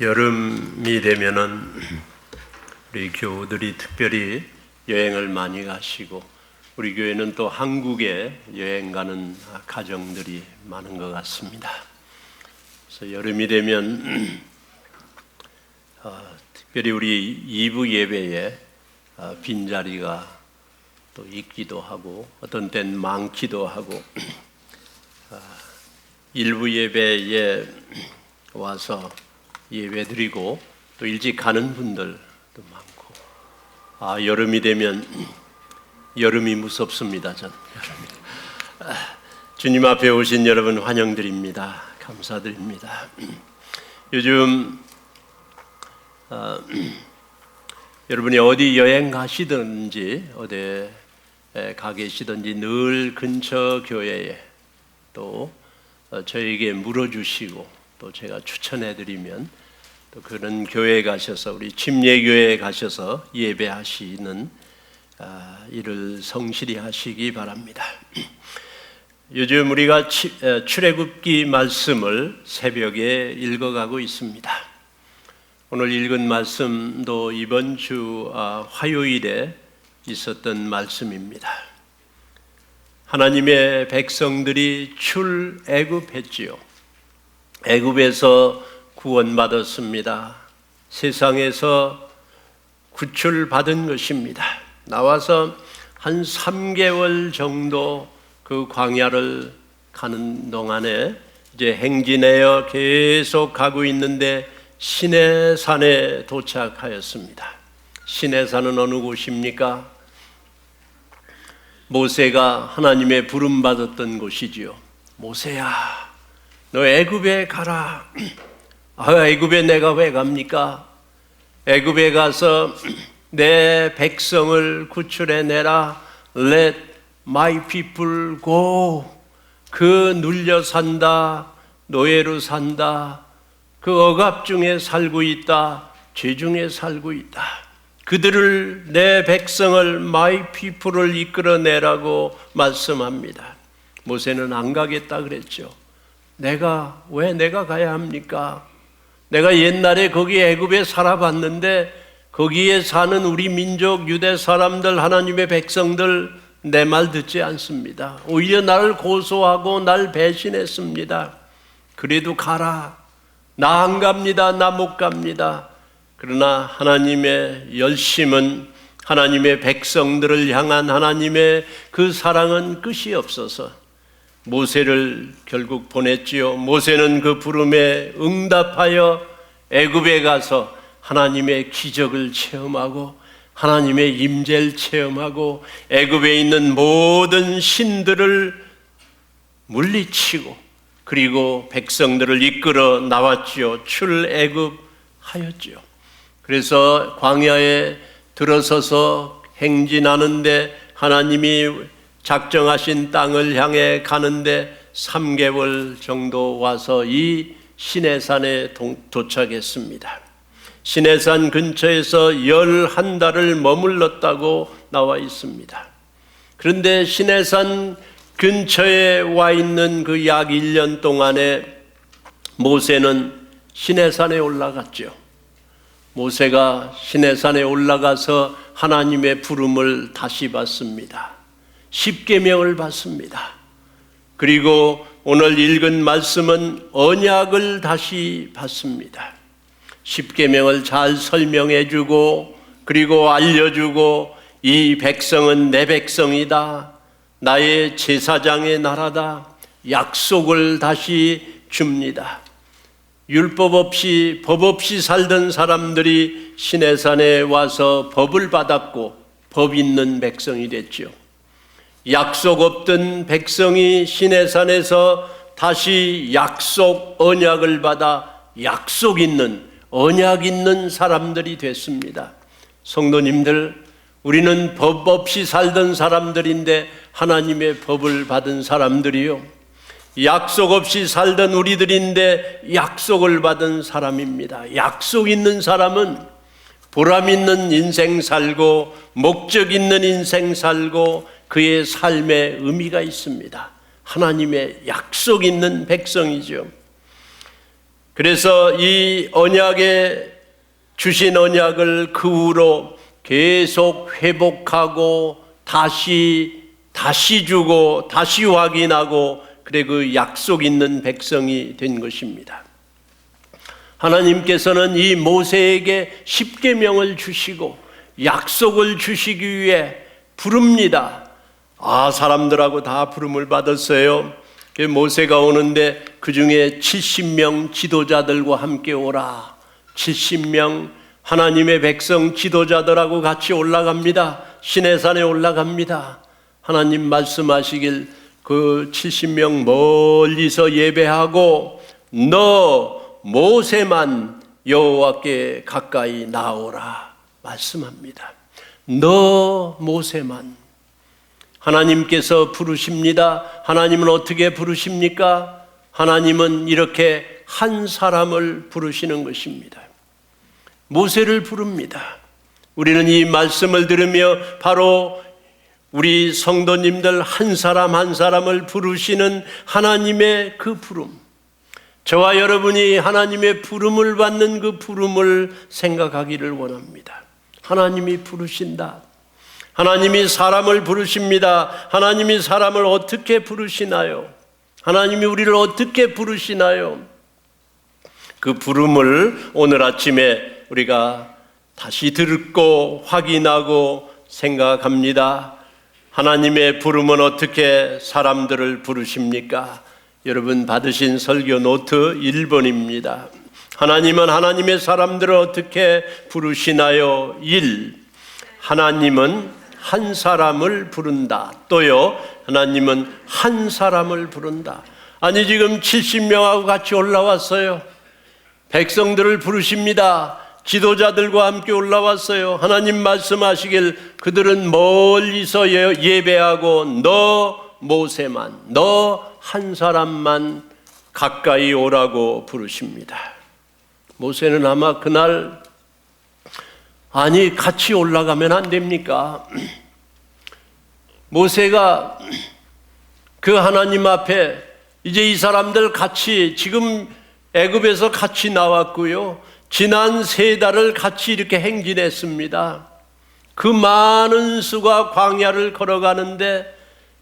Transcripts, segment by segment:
여름이 되면은 우리 교우들이 특별히 여행을 많이 가시고 우리 교회는 또 한국에 여행 가는 가정들이 많은 것 같습니다. 그래서 여름이 되면 특별히 우리 2부 예배에 빈자리가 또 있기도 하고 어떤 때는 많기도 하고 1부 예배에 와서 예배드리고 또 일찍 가는 분들도 많고 여름이 되면 여름이 무섭습니다. 전 주님 앞에 오신 여러분 환영드립니다. 감사드립니다. 요즘 여러분이 어디 여행 가시든지 어디에 가 계시든지 늘 근처 교회에 또 저에게 물어주시고 또 제가 추천해드리면 또 그런 교회에 가셔서 우리 침례교회에 가셔서 예배하시는 일을 성실히 하시기 바랍니다. 요즘 우리가 출애굽기 말씀을 새벽에 읽어가고 있습니다. 오늘 읽은 말씀도 이번 주 화요일에 있었던 말씀입니다. 하나님의 백성들이 출애굽했지요. 애굽에서 구원받았습니다. 세상에서 구출받은 것입니다. 나와서 한 3개월 정도 그 광야를 가는 동안에 이제 행진하여 계속 가고 있는데 시내산에 도착하였습니다. 시내산은 어느 곳입니까? 모세가 하나님의 부름받았던 곳이지요. 모세야, 너 애굽에 가라. 애굽에 내가 왜 갑니까? 애굽에 가서 내 백성을 구출해내라. Let my people go. 그 눌려 산다, 노예로 산다, 그 억압 중에 살고 있다, 죄 중에 살고 있다. 그들을, 내 백성을, my people을 이끌어내라고 말씀합니다. 모세는 안 가겠다 그랬죠. 왜 내가 가야 합니까? 내가 옛날에 거기 애굽에 살아봤는데 거기에 사는 우리 민족 유대 사람들, 하나님의 백성들 내 말 듣지 않습니다. 오히려 나를 고소하고 날 배신했습니다. 그래도 가라. 나 안 갑니다. 나 못 갑니다. 그러나 하나님의 열심은, 하나님의 백성들을 향한 하나님의 그 사랑은 끝이 없어서 모세를 결국 보냈지요. 모세는 그 부름에 응답하여 애굽에 가서 하나님의 기적을 체험하고 하나님의 임재를 체험하고 애굽에 있는 모든 신들을 물리치고 그리고 백성들을 이끌어 나왔지요. 출애굽하였지요. 그래서 광야에 들어서서 행진하는데 하나님이 작정하신 땅을 향해 가는데 3개월 정도 와서 이 시내산에 도착했습니다. 시내산 근처에서 11달을 머물렀다고 나와 있습니다. 그런데 시내산 근처에 와 있는 그 약 1년 동안에 모세는 시내산에 올라갔죠. 모세가 시내산에 올라가서 하나님의 부름을 다시 받습니다. 십계명을 받습니다. 그리고 오늘 읽은 말씀은 언약을 다시 받습니다. 십계명을 잘 설명해 주고 그리고 알려주고 이 백성은 내 백성이다. 나의 제사장의 나라다. 약속을 다시 줍니다. 율법 없이 법 없이 살던 사람들이 시내산에 와서 법을 받았고 법 있는 백성이 됐죠. 약속 없던 백성이 시내산에서 다시 약속 언약을 받아 약속 있는 언약 있는 사람들이 됐습니다. 성도님들, 우리는 법 없이 살던 사람들인데 하나님의 법을 받은 사람들이요, 약속 없이 살던 우리들인데 약속을 받은 사람입니다. 약속 있는 사람은 보람 있는 인생 살고 목적 있는 인생 살고 그의 삶에 의미가 있습니다. 하나님의 약속 있는 백성이죠. 그래서 이 언약에 주신 언약을 그 후로 계속 회복하고 다시 주고 다시 확인하고 그래 그 약속 있는 백성이 된 것입니다. 하나님께서는 이 모세에게 십계명을 주시고 약속을 주시기 위해 부릅니다. 사람들하고 다 부름을 받았어요. 모세가 오는데 그 중에 70명 지도자들과 함께 오라. 70명 하나님의 백성 지도자들하고 같이 올라갑니다. 시내산에 올라갑니다. 하나님 말씀하시길 그 70명 멀리서 예배하고 너 모세만 여호와께 가까이 나오라 말씀합니다. 너 모세만. 하나님께서 부르십니다. 하나님은 어떻게 부르십니까? 하나님은 이렇게 한 사람을 부르시는 것입니다. 모세를 부릅니다. 우리는 이 말씀을 들으며 바로 우리 성도님들 한 사람 한 사람을 부르시는 하나님의 그 부름, 저와 여러분이 하나님의 부름을 받는 그 부름을 생각하기를 원합니다. 하나님이 부르신다. 하나님이 사람을 부르십니다. 하나님이 사람을 어떻게 부르시나요? 하나님이 우리를 어떻게 부르시나요? 그 부름을 오늘 아침에 우리가 다시 듣고 확인하고 생각합니다. 하나님의 부름은 어떻게 사람들을 부르십니까? 여러분 받으신 설교 노트 1번입니다. 하나님은 하나님의 사람들을 어떻게 부르시나요? 1. 하나님은 한 사람을 부른다. 또요, 하나님은 한 사람을 부른다. 아니 지금 70명하고 같이 올라왔어요. 백성들을 부르십니다. 지도자들과 함께 올라왔어요. 하나님 말씀하시길 그들은 멀리서 예배하고 너 모세만, 너 한 사람만 가까이 오라고 부르십니다. 모세는 아마 그날 아니 같이 올라가면 안 됩니까? 모세가 그 하나님 앞에 이제 이 사람들 같이 지금 애굽에서 같이 나왔고요. 지난 3달을 같이 이렇게 행진했습니다. 그 많은 수가 광야를 걸어가는데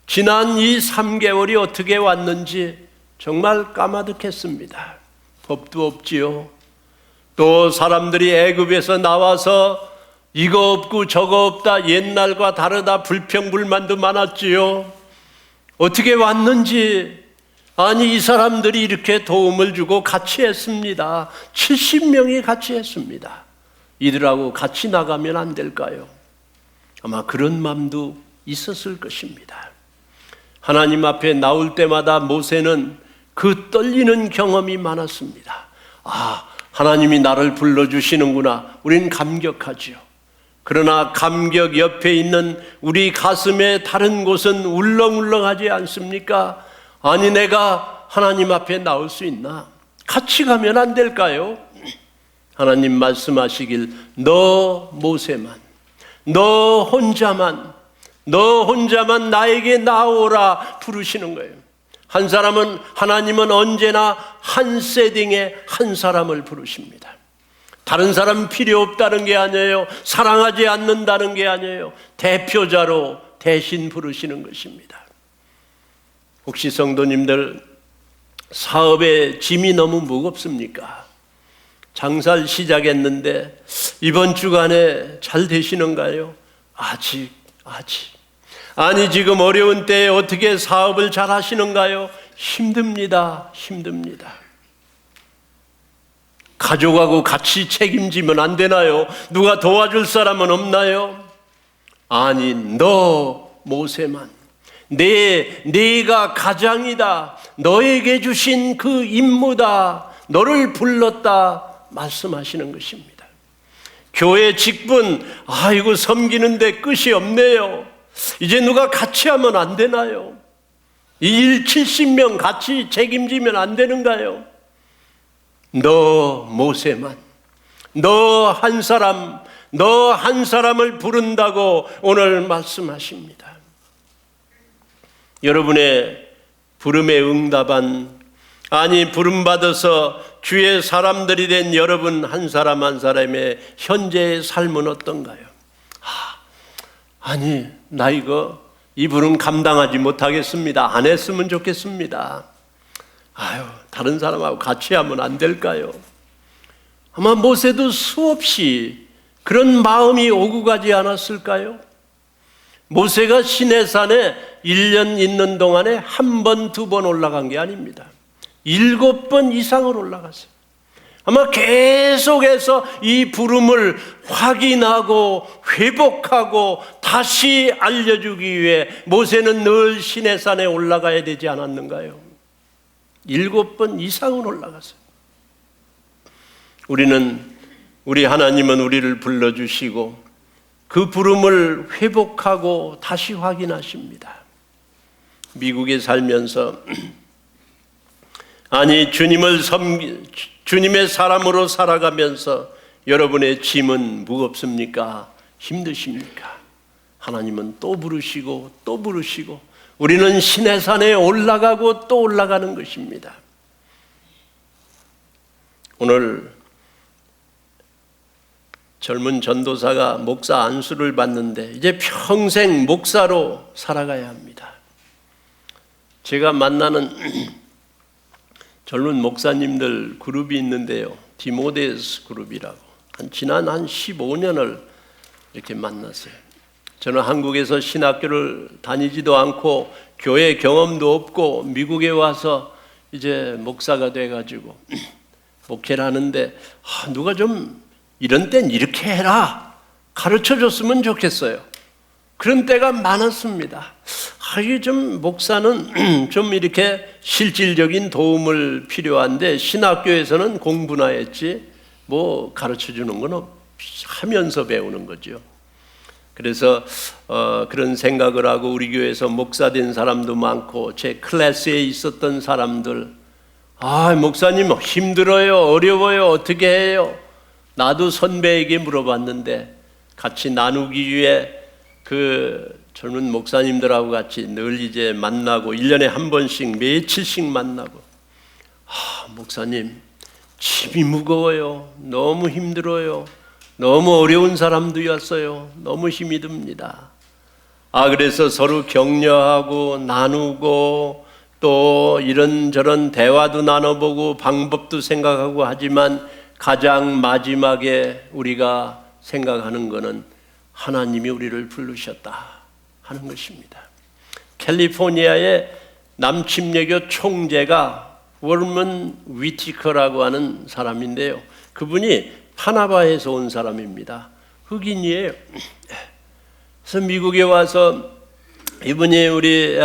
지난 이 3개월이 어떻게 왔는지 정말 까마득했습니다. 법도 없지요. 또 사람들이 애굽에서 나와서 이거 없고 저거 없다, 옛날과 다르다, 불평불만도 많았지요. 어떻게 왔는지, 아니 이 사람들이 이렇게 도움을 주고 같이 했습니다. 70명이 같이 했습니다. 이들하고 같이 나가면 안 될까요? 아마 그런 마음도 있었을 것입니다. 하나님 앞에 나올 때마다 모세는 그 떨리는 경험이 많았습니다. 하나님이 나를 불러주시는구나. 우린 감격하지요. 그러나 감격 옆에 있는 우리 가슴의 다른 곳은 울렁울렁하지 않습니까? 아니 내가 하나님 앞에 나올 수 있나? 같이 가면 안 될까요? 하나님 말씀하시길 너 모세만, 너 혼자만 나에게 나오라 부르시는 거예요. 하나님은 언제나 한 세딩에 한 사람을 부르십니다. 다른 사람 필요 없다는 게 아니에요. 사랑하지 않는다는 게 아니에요. 대표자로 대신 부르시는 것입니다. 혹시 성도님들 사업의 짐이 너무 무겁습니까? 장사를 시작했는데 이번 주간에 잘 되시는가요? 아직. 아니 지금 어려운 때에 어떻게 사업을 잘 하시는가요? 힘듭니다. 가족하고 같이 책임지면 안 되나요? 누가 도와줄 사람은 없나요? 아니 너 모세만, 내가 가장이다, 너에게 주신 그 임무다, 너를 불렀다 말씀하시는 것입니다. 교회 직분, 이거 섬기는데 끝이 없네요. 이제 누가 같이 하면 안 되나요? 이 일 70명 같이 책임지면 안 되는가요? 너 모세만, 너 한 사람을 부른다고 오늘 말씀하십니다. 여러분의 부름에 응답한 아니, 부름받아서 주의 사람들이 된 여러분 한 사람 한 사람의 현재의 삶은 어떤가요? 아니, 나 이 부름 감당하지 못하겠습니다. 안 했으면 좋겠습니다. 다른 사람하고 같이 하면 안 될까요? 아마 모세도 수없이 그런 마음이 오고 가지 않았을까요? 모세가 시내산에 1년 있는 동안에 한 번, 두 번 올라간 게 아닙니다. 7번 이상을 올라갔어요. 아마 계속해서 이 부름을 확인하고 회복하고 다시 알려주기 위해 모세는 늘 시내산에 올라가야 되지 않았는가요? 7번 이상은 올라갔어요. 우리 하나님은 우리를 불러주시고 그 부름을 회복하고 다시 확인하십니다. 미국에 살면서 아니, 주님의 사람으로 살아가면서 여러분의 짐은 무겁습니까? 힘드십니까? 하나님은 또 부르시고 또 부르시고 우리는 시내산에 올라가고 또 올라가는 것입니다. 오늘 젊은 전도사가 목사 안수를 받는데 이제 평생 목사로 살아가야 합니다. 제가 만나는 젊은 목사님들 그룹이 있는데요, 디모데스 그룹이라고 지난 15년을 이렇게 만났어요. 저는 한국에서 신학교를 다니지도 않고 교회 경험도 없고 미국에 와서 이제 목사가 돼가지고 목회를 하는데 누가 좀 이런 땐 이렇게 해라 가르쳐 줬으면 좋겠어요. 그런 때가 많았습니다. 이게 좀 목사는 좀 이렇게 실질적인 도움을 필요한데 신학교에서는 공부나 했지 뭐 가르쳐 주는 건 하면서 배우는 거죠. 그래서 그런 생각을 하고 우리 교회에서 목사 된 사람도 많고 제 클래스에 있었던 사람들 목사님 힘들어요, 어려워요, 어떻게 해요? 나도 선배에게 물어봤는데 같이 나누기 위해 그 젊은 목사님들하고 같이 늘 이제 만나고 1년에 한 번씩 며칠씩 만나고 목사님 짐이 무거워요, 너무 힘들어요, 너무 어려운 사람들이었어요, 너무 힘이 듭니다. 그래서 서로 격려하고 나누고 또 이런저런 대화도 나눠보고 방법도 생각하고 하지만 가장 마지막에 우리가 생각하는 것은 하나님이 우리를 부르셨다 하는 것입니다. 캘리포니아의 남침례교 총재가 월먼 위티커라고 하는 사람인데요, 그분이 파나바에서 온 사람입니다. 흑인이에요. 그래서 미국에 와서 이분이 우리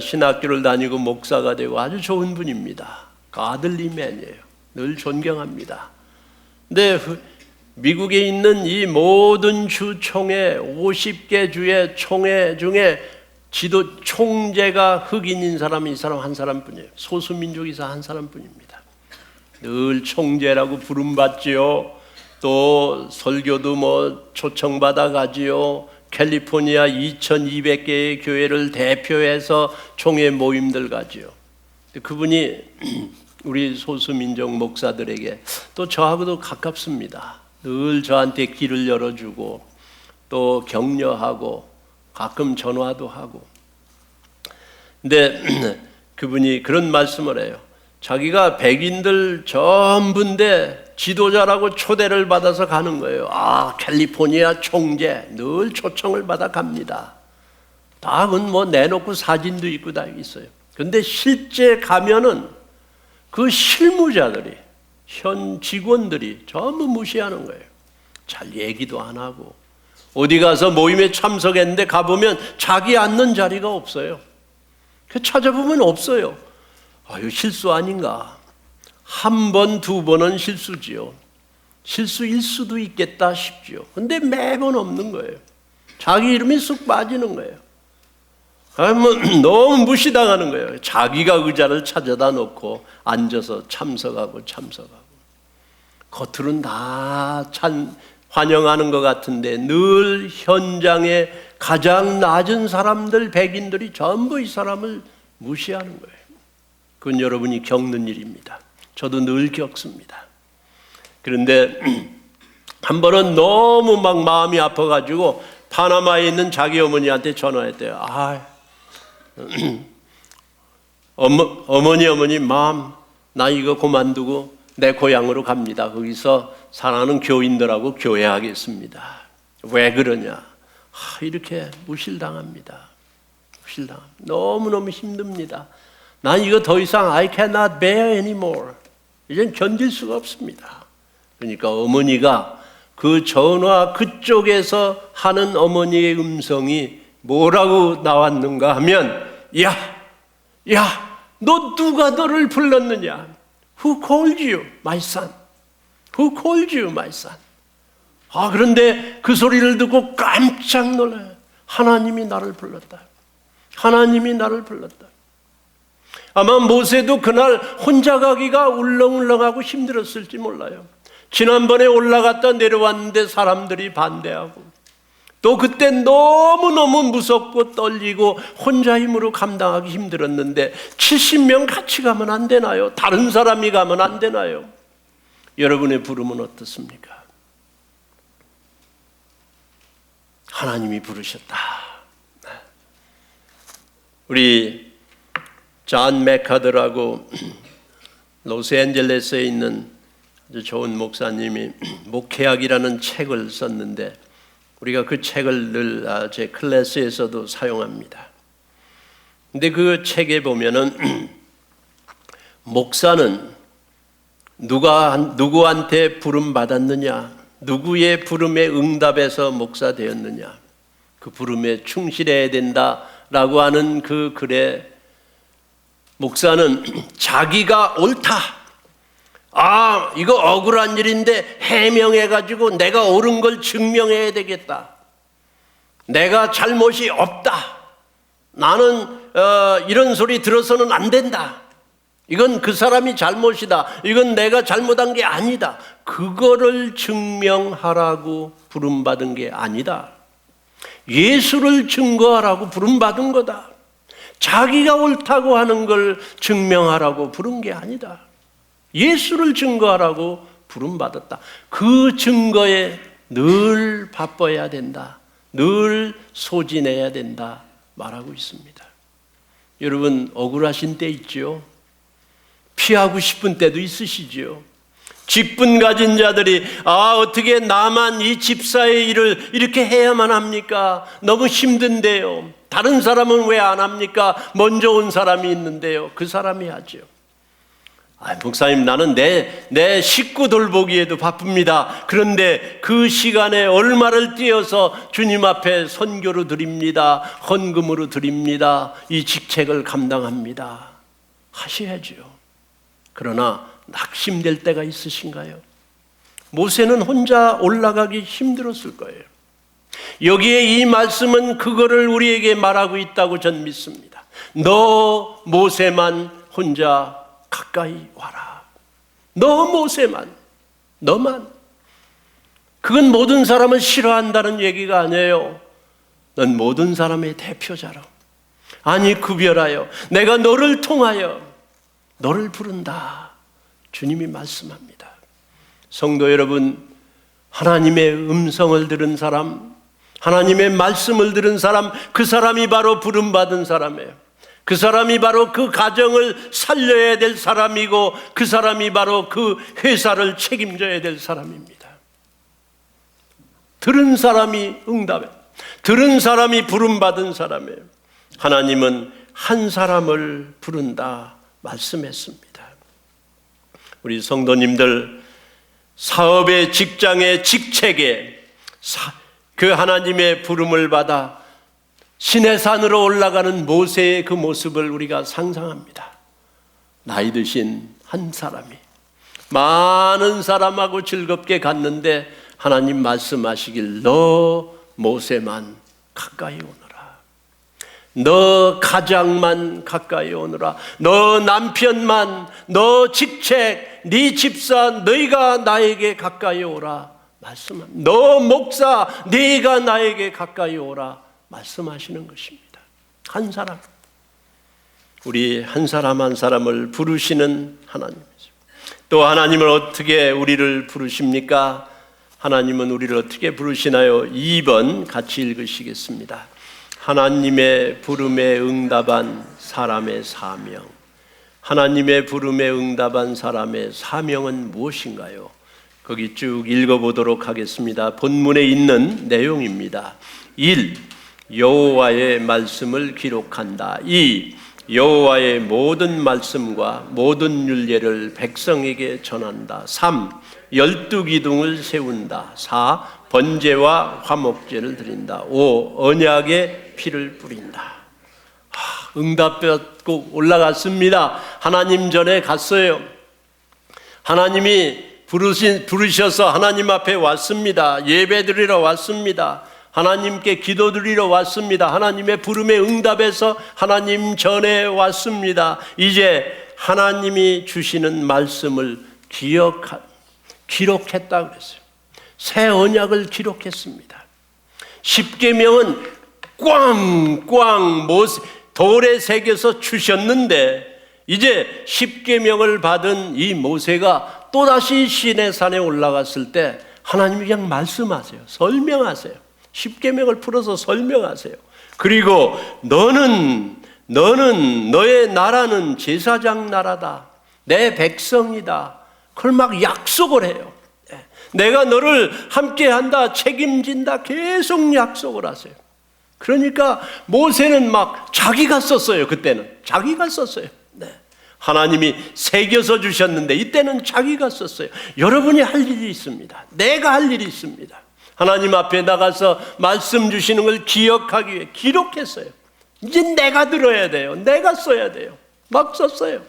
신학교를 다니고 목사가 되고 아주 좋은 분입니다. 가들리맨이에요. 늘 존경합니다. 근데 미국에 있는 이 모든 주 총회 50개 주의 총회 중에 총재가 흑인인 사람이 이 사람 한 사람뿐이에요. 소수민족이서 한 사람뿐입니다. 늘 총재라고 부름받지요. 또 설교도 뭐 초청받아 가지요. 캘리포니아 2200개의 교회를 대표해서 총회 모임들 가지요. 그분이 우리 소수민족 목사들에게 또 저하고도 가깝습니다. 늘 저한테 길을 열어주고 또 격려하고 가끔 전화도 하고. 근데 그분이 그런 말씀을 해요. 자기가 백인들 전부인데 지도자라고 초대를 받아서 가는 거예요. 캘리포니아 총재 늘 초청을 받아 갑니다. 다은 뭐 내놓고 사진도 있고 다 있어요. 근데 실제 가면은 그 실무자들이 현 직원들이 전부 무시하는 거예요. 잘 얘기도 안 하고 어디 가서 모임에 참석했는데 가보면 자기 앉는 자리가 없어요. 찾아보면 없어요. 이거 실수 아닌가? 한 번, 두 번은 실수지요. 실수일 수도 있겠다 싶지요. 근데 매번 없는 거예요. 자기 이름이 쑥 빠지는 거예요. 너무 무시당하는 거예요. 자기가 의자를 찾아다 놓고 앉아서 참석하고 겉으로는 다 환영하는 것 같은데 늘 현장에 가장 낮은 사람들, 백인들이 전부 이 사람을 무시하는 거예요. 그건 여러분이 겪는 일입니다. 저도 늘 겪습니다. 그런데 한 번은 너무 막 마음이 아파가지고 파나마에 있는 자기 어머니한테 전화했대요. 어머니 마음, 나 이거 그만두고 내 고향으로 갑니다. 거기서 사랑하는 교인들하고 교회하겠습니다. 왜 그러냐? 이렇게 무실당합니다. 너무너무 힘듭니다. 난 이거 더 이상 I cannot bear anymore. 이젠 견딜 수가 없습니다. 그러니까 어머니가 그 전화 그쪽에서 하는 어머니의 음성이 뭐라고 나왔는가 하면, 야, 너 누가 너를 불렀느냐? Who called you, my son? Who called you, my son? 그런데 그 소리를 듣고 깜짝 놀라요. 하나님이 나를 불렀다. 하나님이 나를 불렀다. 아마 모세도 그날 혼자 가기가 울렁울렁하고 힘들었을지 몰라요. 지난번에 올라갔다 내려왔는데 사람들이 반대하고, 또 그때 너무너무 무섭고 떨리고 혼자 힘으로 감당하기 힘들었는데 70명 같이 가면 안 되나요? 다른 사람이 가면 안 되나요? 여러분의 부름은 어떻습니까? 하나님이 부르셨다. 우리 존 맥카더라고 로스앤젤레스에 있는 아주 좋은 목사님이 목회학이라는 책을 썼는데, 우리가 그 책을 늘 제 클래스에서도 사용합니다. 근데 그 책에 보면은 목사는 누구한테 부름 받았느냐, 누구의 부름에 응답해서 목사 되었느냐, 그 부름에 충실해야 된다라고 하는 그 글에 목사는 자기가 옳다, 이거 억울한 일인데 해명해가지고 내가 옳은 걸 증명해야 되겠다, 내가 잘못이 없다, 나는 이런 소리 들어서는 안 된다, 이건 그 사람이 잘못이다, 이건 내가 잘못한 게 아니다, 그거를 증명하라고 부름받은 게 아니다. 예수를 증거하라고 부름받은 거다. 자기가 옳다고 하는 걸 증명하라고 부른 게 아니다. 예수를 증거하라고 부름받았다. 그 증거에 늘 바빠야 된다. 늘 소진해야 된다 말하고 있습니다. 여러분, 억울하신 때 있죠? 피하고 싶은 때도 있으시죠? 직분 가진 자들이 어떻게 나만 이 집사의 일을 이렇게 해야만 합니까? 너무 힘든데요. 다른 사람은 왜 안 합니까? 먼저 온 사람이 있는데요. 그 사람이 하죠. 목사님, 나는 내 식구 돌보기에도 바쁩니다. 그런데 그 시간에 얼마를 띄어서 주님 앞에 선교로 드립니다. 헌금으로 드립니다. 이 직책을 감당합니다. 하셔야죠. 그러나 낙심될 때가 있으신가요? 모세는 혼자 올라가기 힘들었을 거예요. 여기에 이 말씀은 그거를 우리에게 말하고 있다고 전 믿습니다. 너 모세만 혼자 가까이 와라. 너 모세만, 너만. 그건 모든 사람을 싫어한다는 얘기가 아니에요. 넌 모든 사람의 대표자로, 아니 구별하여 내가 너를 통하여 너를 부른다. 주님이 말씀합니다. 성도 여러분, 하나님의 음성을 들은 사람, 하나님의 말씀을 들은 사람, 그 사람이 바로 부름받은 사람이에요. 그 사람이 바로 그 가정을 살려야 될 사람이고, 그 사람이 바로 그 회사를 책임져야 될 사람입니다. 들은 사람이 응답해, 들은 사람이 부름받은 사람이에요. 하나님은 한 사람을 부른다 말씀했습니다. 우리 성도님들, 사업의, 직장의, 직책에 그 하나님의 부름을 받아 시내산으로 올라가는 모세의 그 모습을 우리가 상상합니다. 나이 드신 한 사람이 많은 사람하고 즐겁게 갔는데 하나님 말씀하시길, 너 모세만 가까이 오너라. 너 가장만 가까이 오너라. 너 남편만, 너 직책, 네 집사, 너희가 나에게 가까이 오라 말씀합니다. 너 목사, 네가 나에게 가까이 오라 말씀하시는 것입니다. 한 사람. 우리 한 사람 한 사람을 부르시는 하나님이죠. 또 하나님을 어떻게 우리를 부르십니까? 하나님은 우리를 어떻게 부르시나요? 2번 같이 읽으시겠습니다. 하나님의 부름에 응답한 사람의 사명. 하나님의 부름에 응답한 사람의 사명은 무엇인가요? 거기 쭉 읽어보도록 하겠습니다. 본문에 있는 내용입니다. 1. 여호와의 말씀을 기록한다. 2. 여호와의 모든 말씀과 모든 율례를 백성에게 전한다. 3. 12기둥을 세운다. 4. 번제와 화목제를 드린다. 5. 언약의 피를 뿌린다. 응답 받고 올라갔습니다. 하나님 전에 갔어요. 하나님이 부르셔서 하나님 앞에 왔습니다. 예배드리러 왔습니다. 하나님께 기도드리러 왔습니다. 하나님의 부름에 응답해서 하나님 전에 왔습니다. 이제 하나님이 주시는 말씀을 기록했다고 그랬어요. 새 언약을 기록했습니다. 십계명은 꽝꽝 돌에 새겨서 주셨는데 이제 십계명을 받은 이 모세가 또다시 시내산에 올라갔을 때 하나님이 그냥 말씀하세요. 설명하세요. 십계명을 풀어서 설명하세요. 그리고 너는 너의 나라는 제사장 나라다. 내 백성이다. 그걸 막 약속을 해요. 내가 너를 함께한다, 책임진다, 계속 약속을 하세요. 그러니까 모세는 막 자기가 썼어요. 그때는 자기가 썼어요. 하나님이 새겨서 주셨는데 이때는 자기가 썼어요. 여러분이 할 일이 있습니다. 내가 할 일이 있습니다. 하나님 앞에 나가서 말씀 주시는 걸 기억하기 위해 기록했어요. 이제 내가 들어야 돼요. 내가 써야 돼요. 막 썼어요.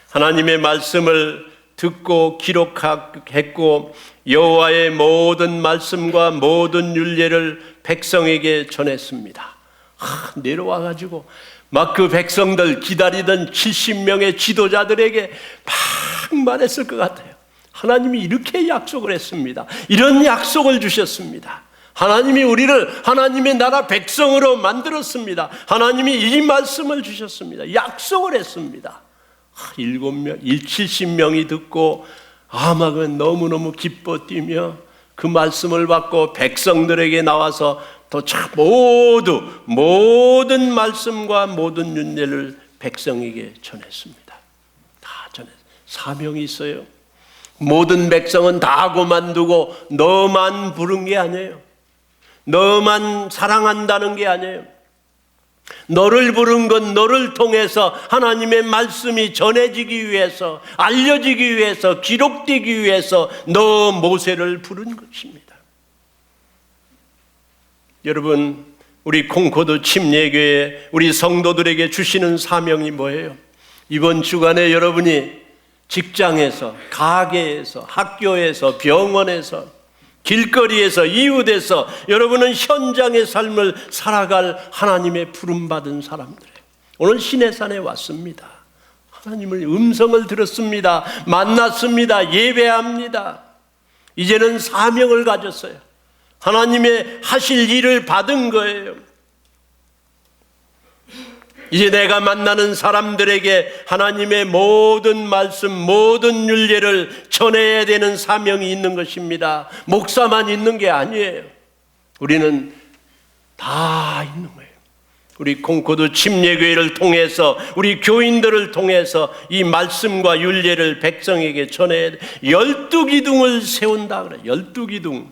하나님의 말씀을 듣고 기록했고 여호와의 모든 말씀과 모든 율례를 백성에게 전했습니다. 내려와가지고 막 그 백성들 기다리던 70명의 지도자들에게 막 말했을 것 같아요. 하나님이 이렇게 약속을 했습니다. 이런 약속을 주셨습니다. 하나님이 우리를 하나님의 나라 백성으로 만들었습니다. 하나님이 이 말씀을 주셨습니다. 약속을 했습니다. 70명이 듣고 아막은 너무너무 기뻐 뛰며 그 말씀을 받고 백성들에게 나와서 또 모든 말씀과 모든 율례를 백성에게 전했습니다. 다 전했어요. 사명이 있어요. 모든 백성은 다 그만두고 너만 부른 게 아니에요. 너만 사랑한다는 게 아니에요. 너를 부른 건 너를 통해서 하나님의 말씀이 전해지기 위해서, 알려지기 위해서, 기록되기 위해서 너 모세를 부른 것입니다. 여러분, 우리 콩코드 침례교회 우리 성도들에게 주시는 사명이 뭐예요? 이번 주간에 여러분이 직장에서, 가게에서, 학교에서, 병원에서, 길거리에서, 이웃에서 여러분은 현장의 삶을 살아갈 하나님의 부름받은 사람들이에요. 오늘 시내산에 왔습니다. 하나님의 음성을 들었습니다. 만났습니다. 예배합니다. 이제는 사명을 가졌어요. 하나님의 하실 일을 받은 거예요. 이제 내가 만나는 사람들에게 하나님의 모든 말씀, 모든 율례를 전해야 되는 사명이 있는 것입니다. 목사만 있는 게 아니에요. 우리는 다 있는 거예요. 우리 콩코드 침례교회를 통해서, 우리 교인들을 통해서 이 말씀과 율례를 백성에게 전해야 돼. 12기둥을 세운다 그래. 12기둥.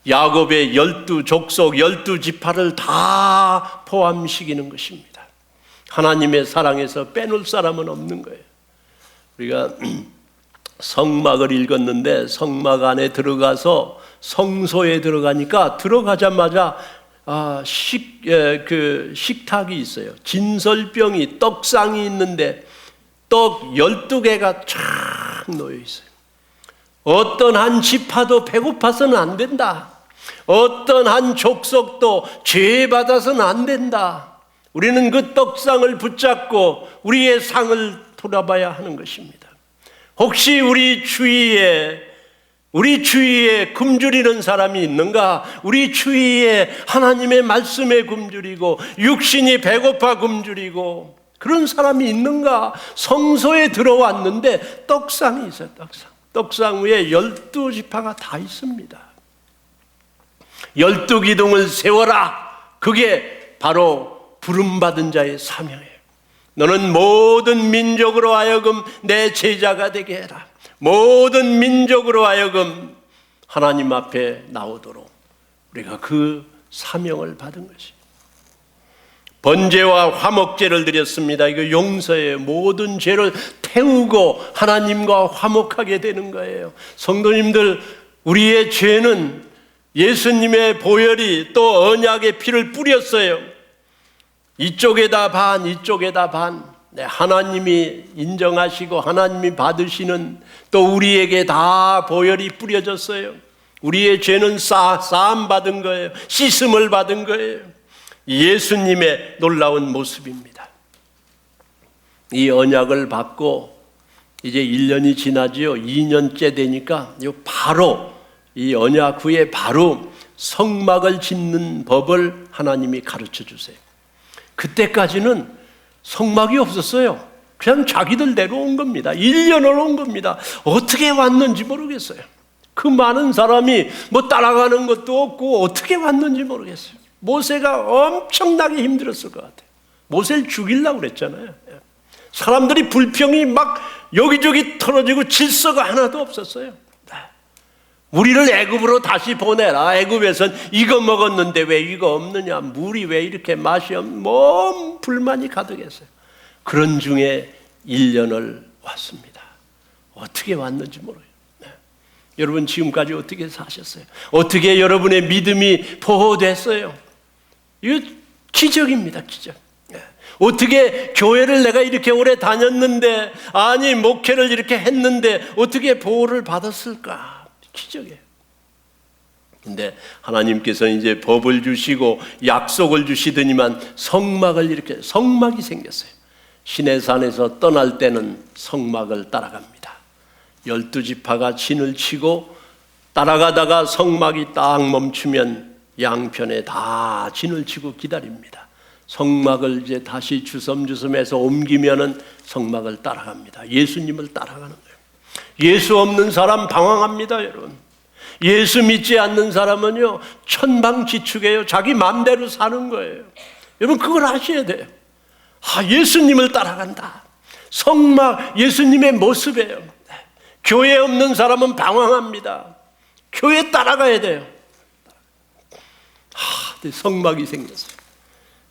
야곱의 12족속 12지파를 다 포함시키는 것입니다. 하나님의 사랑에서 빼놓을 사람은 없는 거예요. 우리가 성막을 읽었는데 성막 안에 들어가서 성소에 들어가니까 들어가자마자 식탁이 있어요. 진설병이 떡상이 있는데 떡 12개가 쫙 놓여 있어요. 어떤 한 지파도 배고파서는 안 된다. 어떤 한 족속도 죄받아서는 안 된다. 우리는 그 떡상을 붙잡고 우리의 상을 돌아봐야 하는 것입니다. 혹시 우리 주위에 우리 주위에 굶주리는 사람이 있는가? 우리 주위에 하나님의 말씀에 굶주리고 육신이 배고파 굶주리고 그런 사람이 있는가? 성소에 들어왔는데 떡상이 있어요. 떡상 위에 12지파가 다 있습니다. 12기둥을 세워라. 그게 바로 부름받은 자의 사명이에요. 너는 모든 민족으로 하여금 내 제자가 되게 해라. 모든 민족으로 하여금 하나님 앞에 나오도록 우리가 그 사명을 받은 것이. 번제와 화목제를 드렸습니다. 이거 용서예요. 모든 죄를 태우고 하나님과 화목하게 되는 거예요. 성도님들, 우리의 죄는 예수님의 보혈이 또 언약의 피를 뿌렸어요. 이쪽에다 반, 이쪽에다 반. 네, 하나님이 인정하시고 하나님이 받으시는, 또 우리에게 다 보혈이 뿌려졌어요. 우리의 죄는 사함 받은 거예요. 씻음을 받은 거예요. 예수님의 놀라운 모습입니다. 이 언약을 받고 이제 1년이 지나지요. 2년째 되니까 바로 이 언약 후에 바로 성막을 짓는 법을 하나님이 가르쳐 주세요. 그때까지는 성막이 없었어요. 그냥 자기들 내려온 겁니다. 1년을 온 겁니다. 어떻게 왔는지 모르겠어요. 그 많은 사람이 뭐 따라가는 것도 없고 어떻게 왔는지 모르겠어요. 모세가 엄청나게 힘들었을 것 같아요. 모세를 죽이려고 그랬잖아요. 사람들이 불평이 막 여기저기 털어지고 질서가 하나도 없었어요. 우리를 애굽으로 다시 보내라. 애굽에선 이거 먹었는데 왜 이거 없느냐, 물이 왜 이렇게 맛이 몸 불만이 가득했어요. 그런 중에 1년을 왔습니다. 어떻게 왔는지 모르겠어요. 여러분 지금까지 어떻게 사셨어요? 어떻게 여러분의 믿음이 보호됐어요? 이거 기적입니다. 기적. 어떻게 교회를 내가 이렇게 오래 다녔는데, 아니 목회를 이렇게 했는데 어떻게 보호를 받았을까? 기적이에요. 근데 하나님께서는 이제 법을 주시고 약속을 주시더니만 성막이 생겼어요. 시내산에서 떠날 때는 성막을 따라갑니다. 12지파가 진을 치고 따라가다가 성막이 딱 멈추면 양편에 다 진을 치고 기다립니다. 성막을 이제 다시 주섬주섬해서 옮기면은 성막을 따라갑니다. 예수님을 따라가는 거예요. 예수 없는 사람 방황합니다, 여러분. 예수 믿지 않는 사람은요, 천방지축이에요. 자기 마음대로 사는 거예요. 여러분 그걸 아셔야 돼요. 예수님을 따라간다. 성막 예수님의 모습이에요. 교회 없는 사람은 방황합니다. 교회 따라가야 돼요. 성막이 생겼어요.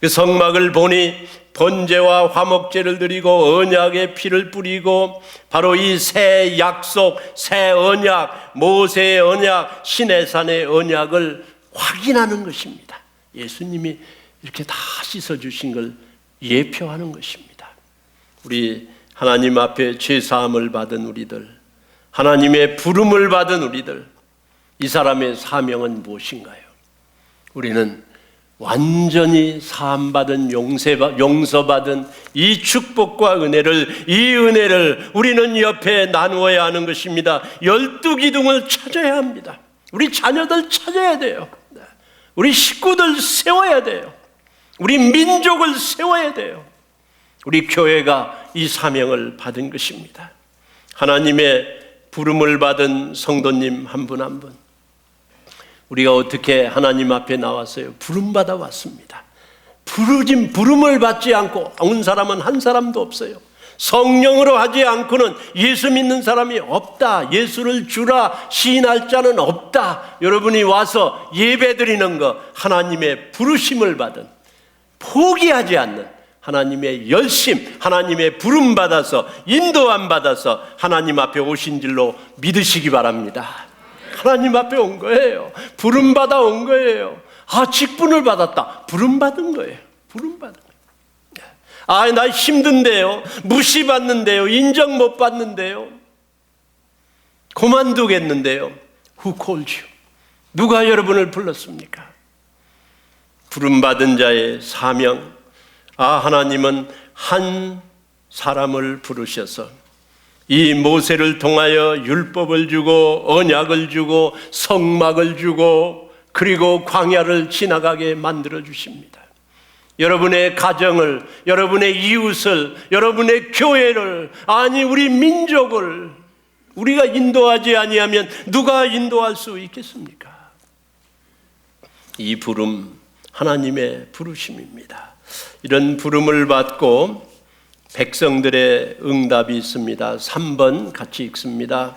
그 성막을 보니 번제와 화목제를 드리고 언약의 피를 뿌리고 바로 이 새 약속, 새 언약, 모세의 언약, 시내산의 언약을 확인하는 것입니다. 예수님이 이렇게 다 씻어주신 걸 예표하는 것입니다. 우리 하나님 앞에 죄사함을 받은 우리들, 하나님의 부름을 받은 우리들, 이 사람의 사명은 무엇인가요? 우리는 완전히 사함받은 용서받은 이 축복과 이 은혜를 우리는 옆에 나누어야 하는 것입니다. 12기둥을 찾아야 합니다. 우리 자녀들 찾아야 돼요. 우리 식구들 세워야 돼요. 우리 민족을 세워야 돼요. 우리 교회가 이 사명을 받은 것입니다. 하나님의 부름을 받은 성도님 한 분 한 분, 우리가 어떻게 하나님 앞에 나왔어요? 부름받아 왔습니다. 부름을 받지 않고 온 사람은 한 사람도 없어요. 성령으로 하지 않고는 예수 믿는 사람이 없다. 예수를 주라 시인할 자는 없다. 여러분이 와서 예배 드리는 거, 하나님의 부르심을 받은, 포기하지 않는 하나님의 열심, 하나님의 부름 받아서, 인도함 받아서 하나님 앞에 오신 줄로 믿으시기 바랍니다. 하나님 앞에 온 거예요. 부름받아 온 거예요. 직분을 받았다. 부름받은 거예요. 부름받은 거예요. 나 힘든데요. 무시받는데요. 인정 못 받는데요. 그만두겠는데요. Who called you? 누가 여러분을 불렀습니까? 부름받은 자의 사명. 하나님은 한 사람을 부르셔서 이 모세를 통하여 율법을 주고 언약을 주고 성막을 주고 그리고 광야를 지나가게 만들어 주십니다. 여러분의 가정을, 여러분의 이웃을, 여러분의 교회를, 아니 우리 민족을 우리가 인도하지 아니하면 누가 인도할 수 있겠습니까? 이 부름 하나님의 부르심입니다. 이런 부름을 받고 백성들의 응답이 있습니다. 3번 같이 읽습니다.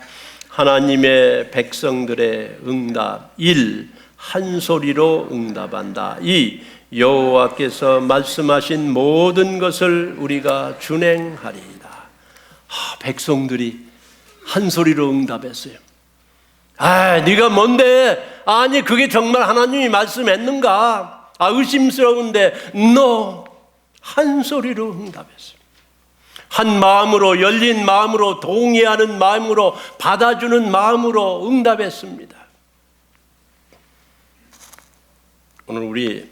하나님의 백성들의 응답. 1. 한 소리로 응답한다. 2. 여호와께서 말씀하신 모든 것을 우리가 준행하리이다. 백성들이 한 소리로 응답했어요. 네가 뭔데? 아니 그게 정말 하나님이 말씀했는가? 의심스러운데 no. 한 소리로 응답했어요. 한 마음으로, 열린 마음으로, 동의하는 마음으로, 받아주는 마음으로 응답했습니다. 오늘 우리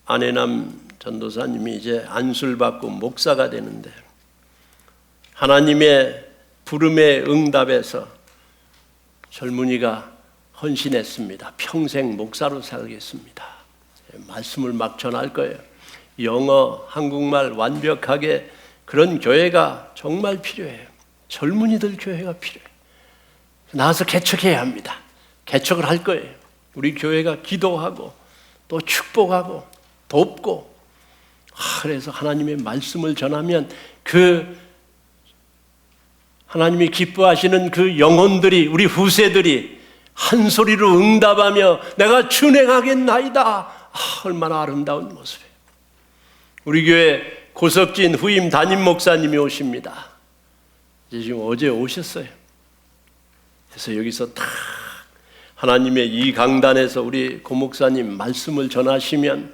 안혜남 전도사님이 이제 안수를 받고 목사가 되는데 하나님의 부름의 응답에서 젊은이가 헌신했습니다. 평생 목사로 살겠습니다. 말씀을 막 전할 거예요. 영어, 한국말 완벽하게 그런 교회가 정말 필요해요. 젊은이들 교회가 필요해요. 나와서 개척해야 합니다. 개척을 할 거예요. 우리 교회가 기도하고 또 축복하고 돕고 그래서 하나님의 말씀을 전하면 그 하나님이 기뻐하시는 그 영혼들이 우리 후세들이 한 소리로 응답하며 내가 준행하겠나이다. 얼마나 아름다운 모습이에요. 우리 교회 고석진 후임 담임 목사님이 오십니다. 이제 지금 어제 오셨어요. 그래서 여기서 딱 하나님의 이 강단에서 우리 고 목사님 말씀을 전하시면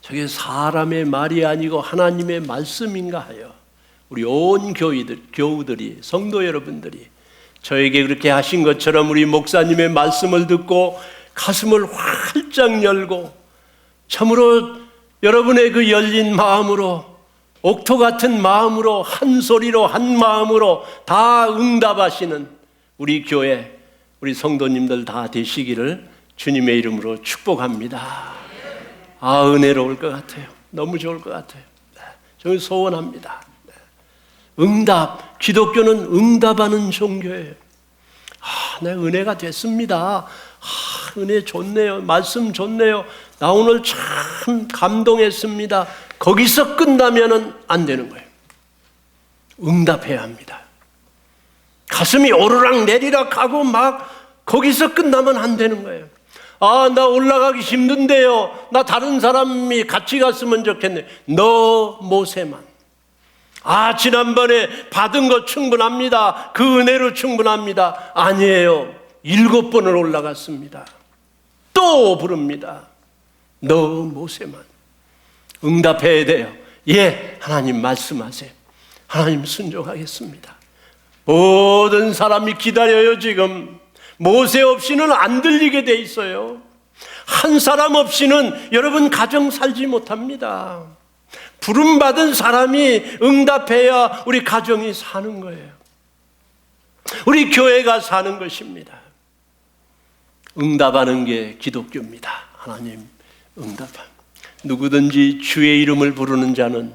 저게 사람의 말이 아니고 하나님의 말씀인가 하여 우리 온 교우들이 성도 여러분들이 저에게 그렇게 하신 것처럼 우리 목사님의 말씀을 듣고 가슴을 활짝 열고 참으로 여러분의 그 열린 마음으로 옥토 같은 마음으로 한 소리로 한 마음으로 다 응답하시는 우리 교회 우리 성도님들 다 되시기를 주님의 이름으로 축복합니다. 은혜로울 것 같아요. 너무 좋을 것 같아요. 저는 소원합니다. 응답, 기독교는 응답하는 종교예요. 내 은혜가 됐습니다. 은혜 좋네요. 말씀 좋네요. 나 오늘 참 감동했습니다. 거기서 끝나면 안 되는 거예요. 응답해야 합니다. 가슴이 오르락 내리락 하고 막 거기서 끝나면 안 되는 거예요. 나 올라가기 힘든데요. 나 다른 사람이 같이 갔으면 좋겠네. 너 모세만. 지난번에 받은 거 충분합니다. 그 은혜로 충분합니다. 아니에요. 7번을 올라갔습니다. 또 부릅니다. 너 모세만. 응답해야 돼요. 하나님 말씀하세요. 하나님 순종하겠습니다. 모든 사람이 기다려요. 지금 모세 없이는 안 들리게 돼 있어요. 한 사람 없이는 여러분 가정 살지 못합니다. 부름받은 사람이 응답해야 우리 가정이 사는 거예요. 우리 교회가 사는 것입니다. 응답하는 게 기독교입니다. 하나님 응답함. 누구든지 주의 이름을 부르는 자는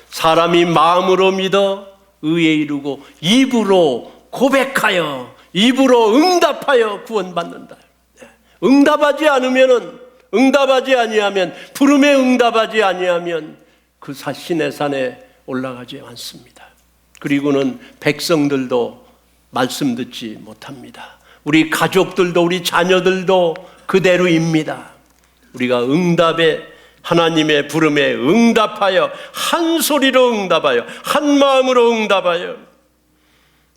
사람이 마음으로 믿어 의에 이르고 입으로 고백하여 입으로 응답하여 구원받는다. 응답하지 아니하면 부름에 응답하지 아니하면 그 신의 산에 올라가지 않습니다. 그리고는 백성들도 말씀 듣지 못합니다. 우리 가족들도 우리 자녀들도 그대로입니다. 우리가 응답에 하나님의 부름에 응답하여 한 소리로 응답하여 한 마음으로 응답하여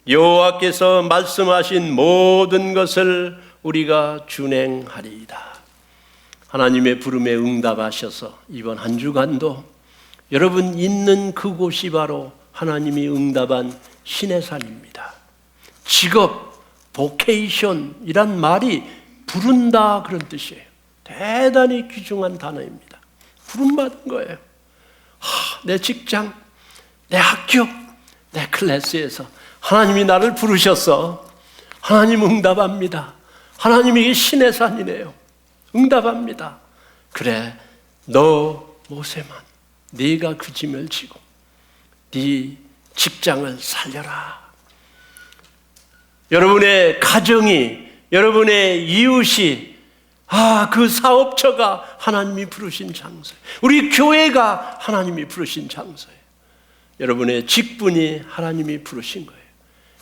여호와께서 말씀하신 모든 것을 우리가 준행하리이다. 하나님의 부름에 응답하셔서 이번 한 주간도 여러분 있는 그곳이 바로 하나님이 응답한 신의 산입니다. 직업, 보케이션이란 말이 부른다 그런 뜻이에요. 대단히 귀중한 단어입니다. 부름받은 거예요. 내 직장, 내 학교, 내 클래스에서 하나님이 나를 부르셨어. 하나님 응답합니다. 하나님이 이게 신의 산이네요. 응답합니다. 그래, 너 모세만 네가 그 짐을 지고 네 직장을 살려라. 여러분의 가정이, 여러분의 이웃이, 그 사업처가 하나님이 부르신 장소예요. 우리 교회가 하나님이 부르신 장소예요. 여러분의 직분이 하나님이 부르신 거예요.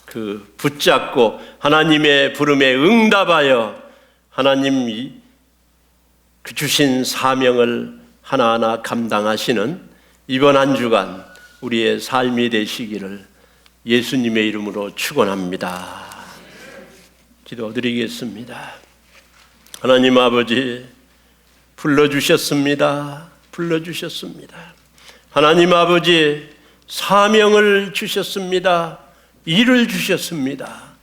그 붙잡고 하나님의 부름에 응답하여 하나님이 그 주신 사명을 하나하나 감당하시는 이번 한 주간 우리의 삶이 되시기를 예수님의 이름으로 축원합니다. 기도드리겠습니다. 하나님 아버지, 불러주셨습니다. 하나님 아버지, 사명을 주셨습니다. 일을 주셨습니다.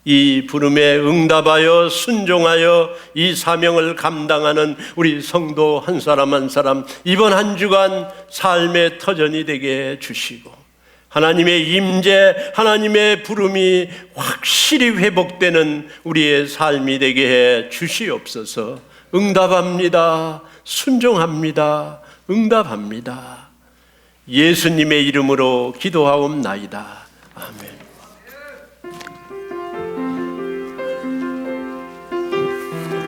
이 부름에 응답하여 순종하여 이 사명을 감당하는 우리 성도 한 사람 한 사람 이번 한 주간 삶의 터전이 되게 해주시고, 하나님의 임재, 하나님의 부름이 확실히 회복되는 우리의 삶이 되게 해 주시옵소서. 응답합니다. 순종합니다. 응답합니다. 예수님의 이름으로 기도하옵나이다. 아멘.